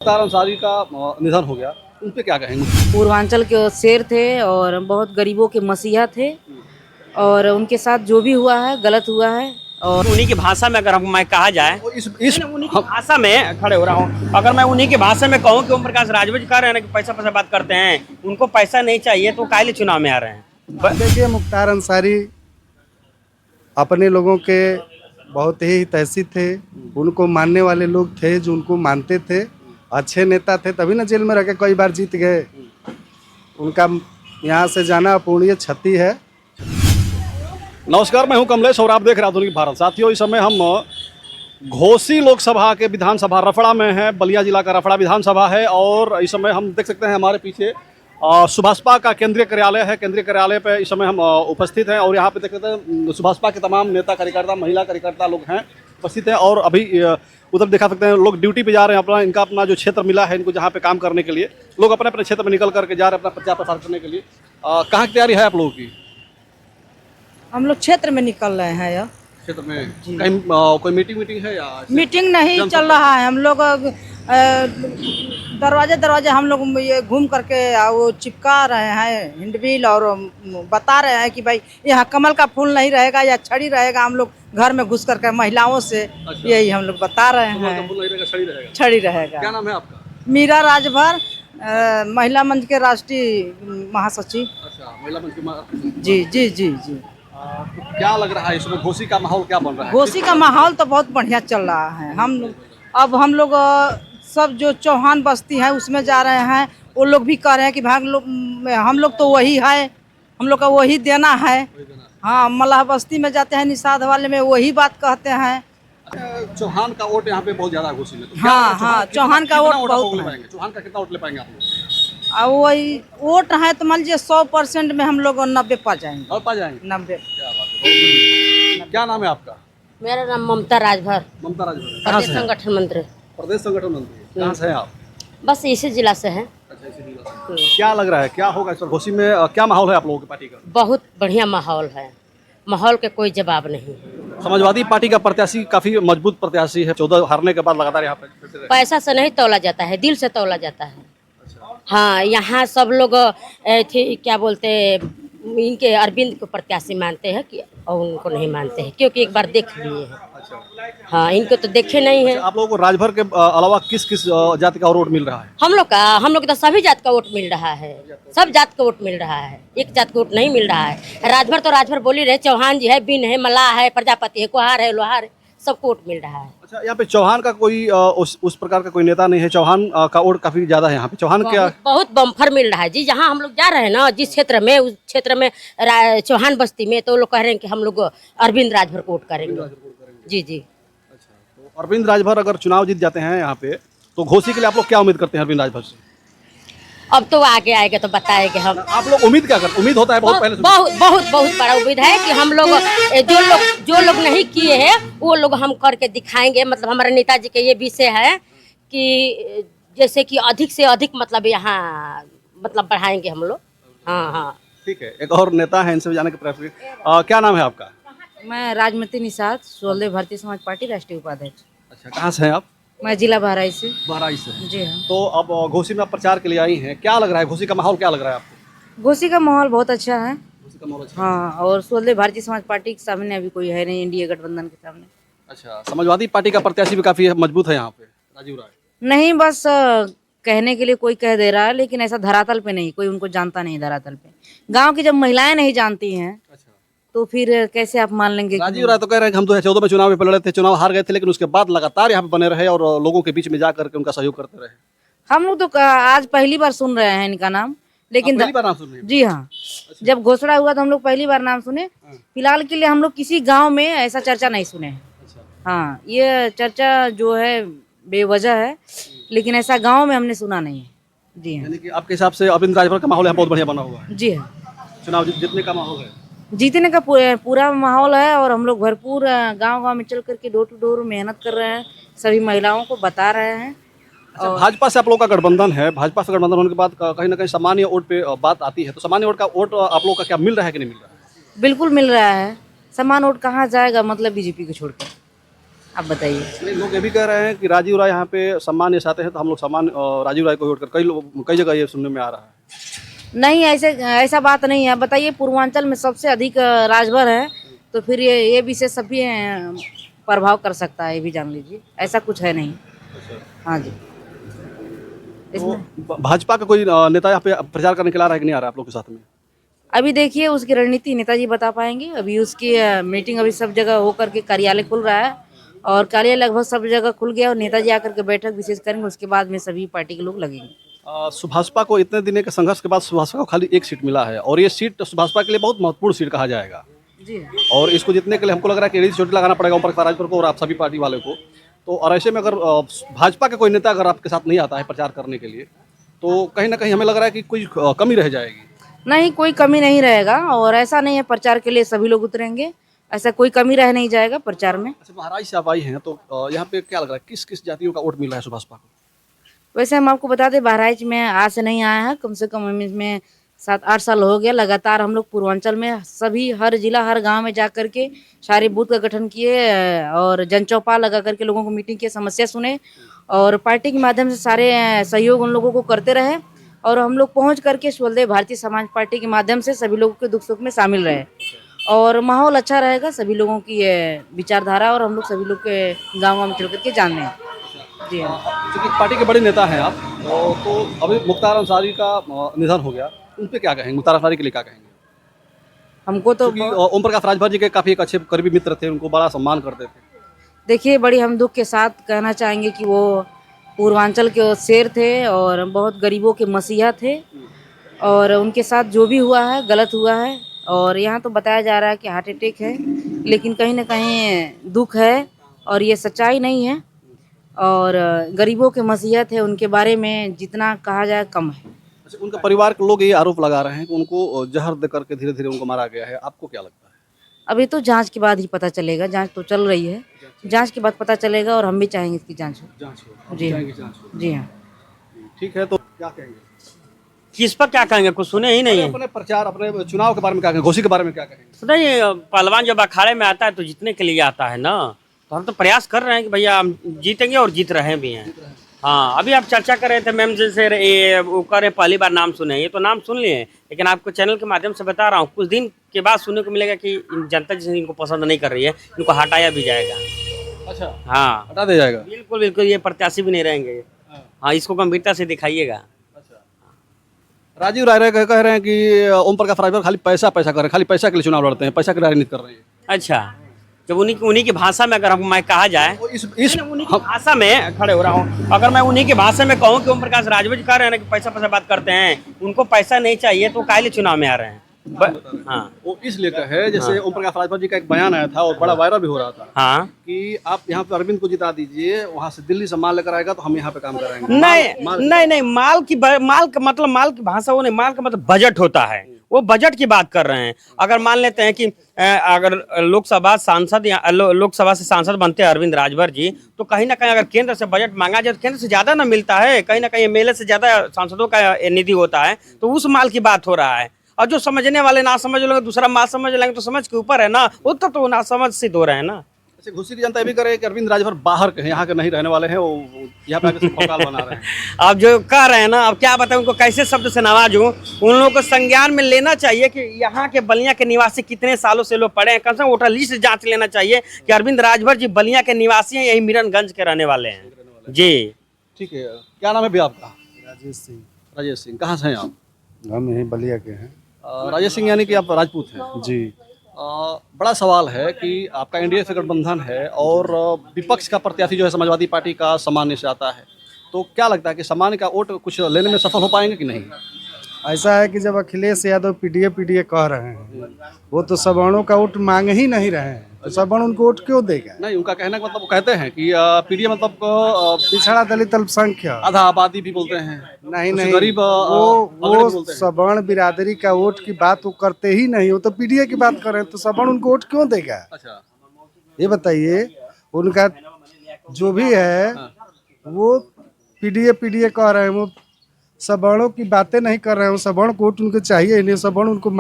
मुख्तार अंसारी का निधन हो गया, उन पे क्या कहेंगे? पूर्वांचल के शेर थे और बहुत गरीबों के मसीहा थे और उनके साथ जो भी हुआ है गलत हुआ है। और उन्हीं की भाषा में अगर मैं कहा जाए तो इस उन्हीं की भाषा में खड़े हो रहा हूँ। अगर मैं उन्हीं की भाषा में कहूँ कि ओम प्रकाश राजभर कह रहे हैं ना कि पैसा पैसा बात करते हैं, उनको पैसा नहीं चाहिए तो काहे लिए चुनाव में आ रहे हैं। देखिए, मुख्तार अंसारी अपने लोगों के बहुत ही तहसीन थे। उनको मानने वाले लोग थे जो उनको मानते थे, अच्छे नेता थे, तभी ना जेल में रह के कई बार जीत गए। उनका यहाँ से जाना अपूर्णीय क्षति है। नमस्कार, मैं हूं कमलेश और आप देख रहे हैं आधुनिक भारत। साथियों, इस समय हम घोसी लोकसभा के विधानसभा रफड़ा में हैं। बलिया जिला का रफड़ा विधानसभा है और इस समय हम देख सकते हैं हमारे पीछे सुभाषपा का केंद्रीय कार्यालय है। केंद्रीय कार्यालय पे इस समय हम उपस्थित हैं और यहाँ पे देख सकते हैं सुभाषपा के तमाम नेता कार्यकर्ता, महिला कार्यकर्ता लोग हैं उपस्थित हैं। और अभी उधर दिखा सकते हैं लोग ड्यूटी पे जा रहे हैं। अपना जो क्षेत्र मिला है इनको जहाँ पे काम करने के लिए, लोग अपने अपने क्षेत्र में निकल करके जा रहे हैं अपना प्रचार प्रसार करने के लिए। कहाँ की तैयारी है आप लोगों की? हम लोग क्षेत्र में निकल रहे हैं यार। क्षेत्र में कहीं कोई मीटिंग है या मीटिंग नहीं चल रहा है। हम लोग दरवाजे हम लोग ये घूम करके वो चिपका रहे हैं हिंडबिल और बता रहे हैं कि भाई यहाँ कमल का फूल नहीं रहेगा या छड़ी रहेगा। हम लोग घर में घुस करके महिलाओं से यही हम लोग बता रहे हैं, छड़ी रहेगा। क्या नाम है आपका? मीरा राजभर, महिला मंच के राष्ट्रीय महासचिव। अच्छा, महिला मंच की जी जी जी जी। तो क्या लग रहा है इसमें घोसी का माहौल क्या बन रहा है? घोसी का माहौल तो बहुत बढ़िया चल रहा है। हम लोग सब जो चौहान बस्ती है उसमें जा रहे हैं। वो लोग भी कह रहे हैं कि भाग लोग हम लोग तो वही है, हम लोग का वही देना है। हाँ, मलाह बस्ती में जाते हैं, निषाद वाले में वही बात कहते हैं। चौहान का वोट यहाँ पे बहुत ज्यादा है घोसी में। तो हाँ हाँ, चौहान का वोट बहुत है। चौहान का कितना वोट ले पाएंगे आप लोग? और वही वोट है तो मान लीजिए 100% में हम लोग 90 पा जाएंगे। और पा जाएंगे? 90। क्या बात है। क्या नाम है आपका? मेरा नाम ममता राजभर, ममता राजभर। कहाँ से हैं? संगठन मंत्री। प्रदेश संगठन मंत्री। कहाँ से हैं आप? बस इसी जिला से है। अच्छा, इसी जिला से। क्या लग रहा है, क्या होगा इस बार घोसी में? क्या माहौल है आप लोगों की पार्टी का? बहुत बढ़िया माहौल है, माहौल के कोई जवाब नहीं है। समाजवादी पार्टी का प्रत्याशी काफी मजबूत प्रत्याशी है। 14 हारने के बाद लगातार यहाँ पे पैसा से नहीं तौला जाता है, दिल से तौला जाता है। हाँ, यहाँ सब लोग क्या बोलते इनके अरविंद को प्रत्याशी मानते हैं कि और उनको नहीं मानते हैं क्योंकि एक बार देख लिए हैं। हाँ, इनको तो देखे नहीं है। आप लोगों को राजभर के अलावा किस किस जाति का वोट मिल रहा है? हम लोग तो सभी जात का वोट मिल रहा है, सब जात का वोट मिल रहा है, एक जात का वोट नहीं मिल रहा है। राजभर तो राजभर बोली रहे, चौहान जी है, बिन है, मल्लाह है, प्रजापति है, कुहार है, लोहार है, सबको वोट मिल रहा है। अच्छा, यहाँ पे चौहान का कोई उस प्रकार का कोई नेता नहीं है। चौहान का वोट काफी ज्यादा है यहाँ पे। चौहान क्या बहुत बम्फर मिल रहा है जी। जहाँ हम लोग जा रहे हैं ना, जिस क्षेत्र में, उस क्षेत्र में चौहान बस्ती में, तो लोग कह रहे हैं कि हम लोग अरविंद राजभर को वोट करेंगे। जी जी। अच्छा, तो अरविंद राजभर अगर चुनाव जीत जाते हैं यहाँ पे तो घोसी के लिए आप लोग क्या उम्मीद करते हैं अरविंद राजभर से? अब तो आगे आएगा तो बताएंगे हम। आप लोग उम्मीद क्या करते? उम्मीद होता है बहुत पहले से। बहुत बड़ा उम्मीद है कि हम लोग जो लोग नहीं किए हैं वो लोग हम करके दिखाएंगे। मतलब हमारे नेताजी के ये विषय है कि जैसे कि अधिक से अधिक मतलब यहाँ मतलब बढ़ाएंगे हम लोग। हाँ हाँ, ठीक है। एक और नेता है, इनसे भी जाने का प्रयास करें। क्या नाम है आपका? मैं राजमती निषाद, सोलदेव भारतीय समाज पार्टी राष्ट्रीय उपाध्यक्ष। अच्छा, कहाँ से हैं आप? मैं जिला बहराइच से। बहराइच से। जी हाँ। तो अब घोसी में आप प्रचार के लिए आई हैं, क्या लग रहा है घोसी का माहौल क्या लग रहा है आपको? घोसी का माहौल बहुत अच्छा है। घोसी का माहौल अच्छा। हाँ, और सोलदेव भारतीय समाज पार्टी के सामने अभी कोई है नहीं, एनडीए गठबंधन के सामने। अच्छा, समाजवादी पार्टी का प्रत्याशी भी काफी मजबूत है यहाँ पे, राजीव राय। नहीं, बस कहने के लिए कोई कह दे रहा है, लेकिन ऐसा धरातल पे नहीं, कोई उनको जानता नहीं। धरातल पे गांव की जब महिलाएं नहीं जानती हैं तो फिर कैसे आप मान लेंगे? राजीव राय तो कह रहे हैं कि हम 2014 में चुनाव में लड़े थे, चुनाव हार गए थे, लेकिन उसके बाद लगातार यहाँ पे बने रहे और लोगों के बीच में जा करके उनका सहयोग करते रहे। हम लोग तो आज पहली बार सुन रहे हैं इनका नाम, लेकिन पहली बार नाम सुन रहे हैं? जी हाँ। अच्छा। जब घोषणा हुआ तो हम लोग पहली बार नाम सुने। फिलहाल के लिए हम लोग किसी गाँव में ऐसा चर्चा नहीं सुने हैं। हाँ, ये चर्चा जो है बेवजह है, लेकिन ऐसा गाँव में हमने सुना नहीं है। जी हाँ। यानी कि आपके हिसाब से अरविंद राजभर का माहौल यहाँ बहुत बढ़िया बना हुआ है? जी हाँ, चुनाव जीतने का माहौल है, जीतने का पूरा माहौल है। और हम लोग भरपूर गांव-गांव में चल करके डोर टू डोर मेहनत कर रहे हैं, सभी महिलाओं को बता रहे हैं। अच्छा, भाजपा से आप लोगों का गठबंधन है। भाजपा से गठबंधन होने के बाद कहीं ना कहीं सामान्य वोट पे बात आती है, तो सामान्य वोट आप लोगों का क्या मिल रहा है कि नहीं मिल रहा है? बिल्कुल मिल रहा है। समान वोट कहाँ जाएगा, मतलब बीजेपी को छोड़कर। आप बताइए। नहीं, लोग ये भी कह रहे हैं कि राजीव राय यहाँ पे सम्मान ये चाहते हैं, तो हम लोग सम्मान राजीव राय को वोट कर, कई जगह ये सुनने में आ रहा है। नहीं, ऐसा बात नहीं है। बताइए, पूर्वांचल में सबसे अधिक राजभर है, तो फिर ये विषय सभी प्रभाव कर सकता है, ये भी जान लीजिए। ऐसा कुछ है नहीं। हाँ जी। तो भाजपा का कोई नेता यहाँ पे प्रचार करने के लिए आ रहा है कि नहीं आ रहा है आप लोग के साथ में? अभी देखिए, उसकी रणनीति नेताजी बता पाएंगे। अभी उसकी मीटिंग अभी सब जगह होकर के कार्यालय खुल रहा है, और कार्यालय लगभग सब जगह खुल गया, और नेताजी आकर के बैठक विशेष करेंगे। उसके बाद में सभी पार्टी के लोग लगेंगे। सुभाषपा को इतने दिन के संघर्ष के बाद सुभाषपा को खाली एक सीट मिला है, और ये सीट सुभाषपा के लिए बहुत महत्वपूर्ण सीट कहा जाएगा। जी। और इसको जीतने के लिए हमको लग रहा है कि एड़ी चोटी लगाना पड़ेगा ओम प्रकाश राजभर को और आप सभी पार्टी वाले को। तो और ऐसे में अगर भाजपा का कोई नेता अगर आपके साथ नहीं आता है प्रचार करने के लिए, तो कहीं ना कहीं हमें लग रहा है कि कोई कमी रह जाएगी। नहीं, कोई कमी नहीं रहेगा, और ऐसा नहीं है प्रचार के लिए सभी लोग उतरेंगे। ऐसा कोई कमी रह नहीं जाएगा प्रचार में। अच्छा, महाराज से आप आई हैं, तो यहाँ पे क्या लग रहा है, किस किस जातियों का वोट मिल रहा है सुभाषपा को? वैसे हम आपको बता दें, बहराइच में आज से नहीं आया है। कम से कम हम इसमें 7-8 साल हो गया। लगातार हम लोग पूर्वांचल में सभी हर जिला हर गांव में जा कर के सारे बूथ का गठन किए, और जनचौपाल लगा करके लोगों को मीटिंग की समस्या सुने, और पार्टी के माध्यम से सारे सहयोग उन लोगों को करते रहे, और हम लोग पहुंच करके स्वदेव भारतीय समाज पार्टी के माध्यम से सभी लोगों के दुख सुख में शामिल रहे, और माहौल अच्छा रहेगा। सभी लोगों की विचारधारा, और हम लोग सभी लोग के गाँव में चल करके जान रहे हैं। जी हाँ। क्योंकि पार्टी के बड़े नेता हैं आप, तो अभी मुख्तार अंसारी का निधन हो गया, उन पे क्या कहेंगे? मुख्तार अंसारी के लिए क्या कहेंगे? हमको तो क्योंकि ओम प्रकाश राजभर जी के काफी एक अच्छे करीबी मित्र थे, उनको बड़ा सम्मान करते थे। देखिए, बड़ी हम दुख के साथ कहना चाहेंगे कि वो पूर्वांचल के शेर थे, और बहुत गरीबों के मसीहा थे, और उनके साथ जो भी हुआ है गलत हुआ है। और यहाँ तो बताया जा रहा है कि हार्ट अटैक है, लेकिन कहीं ना कहीं दुख है, और ये सच्चाई नहीं है। और गरीबों के मसीहा थे, उनके बारे में जितना कहा जाए कम है। अच्छा, उनका परिवार के लोग ये आरोप लगा रहे हैं कि उनको जहर दे करके धीरे धीरे उनको मारा गया है, आपको क्या लगता है? अभी तो जांच के बाद ही पता चलेगा। जांच तो चल रही है, जांच के बाद पता चलेगा, और हम भी चाहेंगे इसकी जांच हो। जांच हो, जी हाँ। जांच हो। जी हाँ। ठीक है, तो क्या कहेंगे? किस पर क्या कहेंगे, कुछ सुने ही नहीं है। अपने प्रचार, अपने चुनाव के बारे में क्या कहेंगे, घोषी के बारे में क्या कहेंगे? सुनिए, पहलवान जब अखाड़े में आता है तो जीतने के लिए आता है ना, तो हम तो प्रयास कर रहे हैं कि भैया हम जीतेंगे, और जीत रहे भी हैं। हाँ, अभी आप चर्चा कर रहे थे मैम जैसे ये वो कर रहे, पहली बार नाम सुने, ये तो नाम सुन लिए, लेकिन आपको चैनल के माध्यम से बता रहा हूँ, कुछ दिन के बाद सुनने को मिलेगा कि जनता जिसे इनको पसंद नहीं कर रही है, इनको हटाया भी जाएगा। अच्छा, हाँ, हटा दिया जाएगा। बिल्कुल बिल्कुल, ये प्रत्याशी भी नहीं रहेंगे। हाँ, इसको गंभीरता से दिखाइएगा। राजीव राय कह रहे हैं कि ओम प्रकाश राजभर खाली पैसा कर रहे हैं, खाली पैसा के लिए चुनाव लड़ते हैं, पैसा की राजनीति कर रहे हैं। अच्छा, जब उन्हीं की भाषा में अगर मैं कहा जाए, उन्हीं की भाषा में खड़े हो रहा हूँ, अगर मैं उन्हीं की भाषा में कहूँ कि ओम प्रकाश राजभर जी कह रहे हैं ना कि पैसा बात करते हैं, उनको पैसा नहीं चाहिए, तो काहे लिए चुनाव में आ रहे हैं? हाँ, वो इसलिए कहे, जैसे ओम प्रकाश राजभर जी का एक बयान आया था और बड़ा वायरल भी हो रहा था। हाँ, कि आप यहाँ पे अरविंद को जिता दीजिए, वहाँ से दिल्ली से माल लेकर आएगा तो हम यहाँ पे काम कराएंगे। नहीं, माल की भाषा वो नहीं, माल का मतलब बजट होता है, वो बजट की बात कर रहे हैं। अगर मान लेते हैं कि अगर लोकसभा से सांसद बनते हैं अरविंद राजभर जी, तो कहीं ना कहीं अगर केंद्र से बजट मांगा जाए तो केंद्र से ज्यादा ना मिलता है, कहीं ना कहीं एमएलए से ज्यादा सांसदों का निधि होता है, तो उस माल की बात हो रहा है। और जो समझने वाले ना समझ लोगे, दूसरा माल समझ लेंगे, तो समझ के ऊपर है ना, वो तो ना समझ सिद्ध हो रहे हैं ना। अच्छा, घुसी की जनता ये भी करे कि अरविंद राजभर बाहर के हैं, यहाँ के नहीं रहने वाले हैं, वो यहाँ पे आके भौकाल बना रहे हैं। आप जो कह रहे हैं ना, अब क्या बताएं उनको कैसे शब्द से नवाजूं, उन लोगों को संज्ञान में लेना चाहिए कि यहाँ के बलिया के निवासी कितने सालों से लोग पड़े हैं, कम से कम वोटर लिस्ट जांच लेना चाहिए कि अरविंद राजभर जी बलिया के निवासी हैं, यही मीरनगंज के रहने वाले हैं। जी ठीक है, क्या नाम है भैया आपका? राजेश सिंह। राजेश सिंह, कहाँ से हैं आप? हम यहीं बलिया के हैं। राजेश सिंह यानी कि आप राजपूत हैं? जी। बड़ा सवाल है कि आपका एनडीए से गठबंधन है, और विपक्ष का प्रत्याशी जो है समाजवादी पार्टी का सामान्य से आता है, तो क्या लगता है कि सामान्य का वोट कुछ लेने में सफल हो पाएंगे कि नहीं? ऐसा है कि जब अखिलेश यादव पीडीए कह रहे हैं, वो तो सवर्णों का वोट मांग ही नहीं रहे हैं, तो सवर्ण उनको वोट क्यों देगा? नहीं, उनका कहना का मतलब वो कहते हैं कि पीडीए मतलब पिछड़ा दलित अल्पसंख्यक, आधा आबादी भी बोलते हैं, नहीं कुछ नहीं, गरीब वो सवर्ण बिरादरी का वोट की बात वो करते ही नहीं, वो तो पीडीए की बात कर रहे हैं, तो सवर्ण उनको वोट क्यों देगा? अच्छा, ये बताइए। उनका जो भी है वो पीडीए कह रहे हैं, वो सवर्णों की बातें नहीं कर रहे हैं, सवर्ण को वोट उनको चाहिए ही नहीं, सवर्ण उनको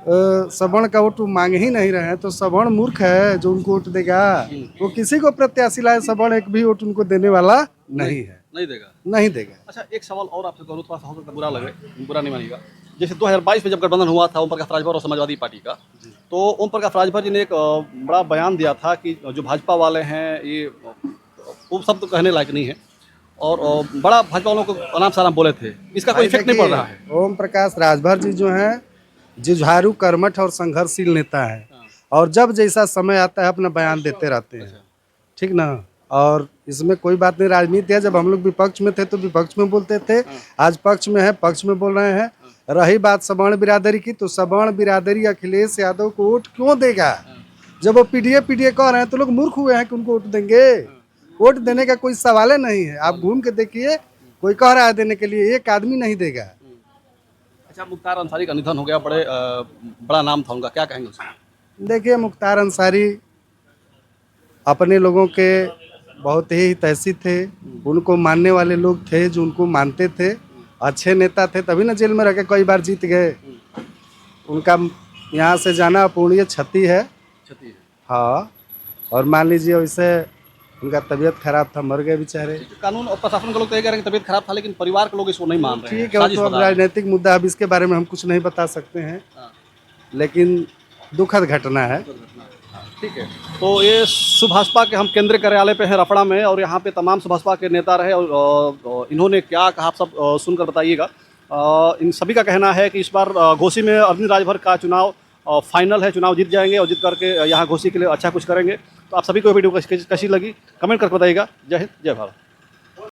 सवर्ण का वोट वो मांग ही नहीं रहे हैं, तो सवर्ण मूर्ख है जो उनको वोट देगा। वो किसी को प्रत्याशी लाए, सवर्ण एक भी वोट उनको देने वाला नहीं है, नहीं देगा। नहीं देगा। अच्छा, एक सवाल और आपसे करूँ, थोड़ा सा हो सकता है बुरा लगे, बुरा नहीं मानिएगा। जैसे 2022 में जब गठबंधन हुआ था ओम प्रकाश राजभर और समाजवादी पार्टी का, तो ओम प्रकाश राजभर जी ने एक बड़ा बयान दिया था कि जो भाजपा वाले हैं ये वो सब तो कहने लायक नहीं है, और बड़ा भाजपा वालों को अनाप शनाप बोले थे। इसका कोई इफेक्ट नहीं पड़ रहा है। ओम प्रकाश राजभर जी जो हैं जुझारू, कर्मठ और संघर्षशील नेता है, और जब जैसा समय आता है अपना बयान देते रहते हैं, ठीक ना। और इसमें कोई बात नहीं, राजनीति है। जब हम लोग विपक्ष में थे तो विपक्ष में बोलते थे, आज पक्ष में है, पक्ष में बोल रहे हैं। रही बात सवर्ण बिरादरी की, तो सवर्ण बिरादरी अखिलेश यादव को वोट क्यों देगा? जब वो पीडीए कह रहे हैं तो लोग मूर्ख हुए हैं कि उनको वोट देंगे? वोट देने का कोई सवाल नहीं है। आप घूम के देखिए, कोई कह रहा है देने के लिए, एक आदमी नहीं देगा। अच्छा, मुख्तार अंसारी का निधन हो गया, बड़ा नाम था उनका, क्या कहेंगे उसमें? देखिए, मुख्तार अंसारी अपने लोगों के बहुत ही हितैषी थे। उनको मानने वाले लोग थे जो उनको मानते थे, अच्छे नेता थे, तभी ना जेल में रह के कई बार जीत गए। उनका यहाँ से जाना अपूर्णीय क्षति है। हाँ, और मान लीजिए वैसे उनका तबीयत खराब था, मर गए बेचारे। कानून और प्रशासन के लोग तो ये कह रहे हैं कि तबीयत खराब था, लेकिन परिवार के लोग इसको नहीं मान रहे हैं। ठीक है, वो तो अब राजनीतिक मुद्दा, अब इसके बारे में हम कुछ नहीं बता सकते हैं, लेकिन दुखद घटना है। ठीक है, तो ये सुभाषपा के हम केंद्रीय कार्यालय पे हैं रफड़ा में, और यहाँ पे तमाम सुभाषपा के नेता रहे, और इन्होंने क्या कहा आप सब सुनकर बताइएगा। इन सभी का कहना है कि इस बार घोसी में अरविंद राजभर का चुनाव फाइनल है, चुनाव जीत जाएंगे और जीत करके यहाँ घोसी के लिए अच्छा कुछ करेंगे। तो आप सभी को वीडियो कैसी लगी कमेंट करके बताइएगा। जय हिंद, जय भारत।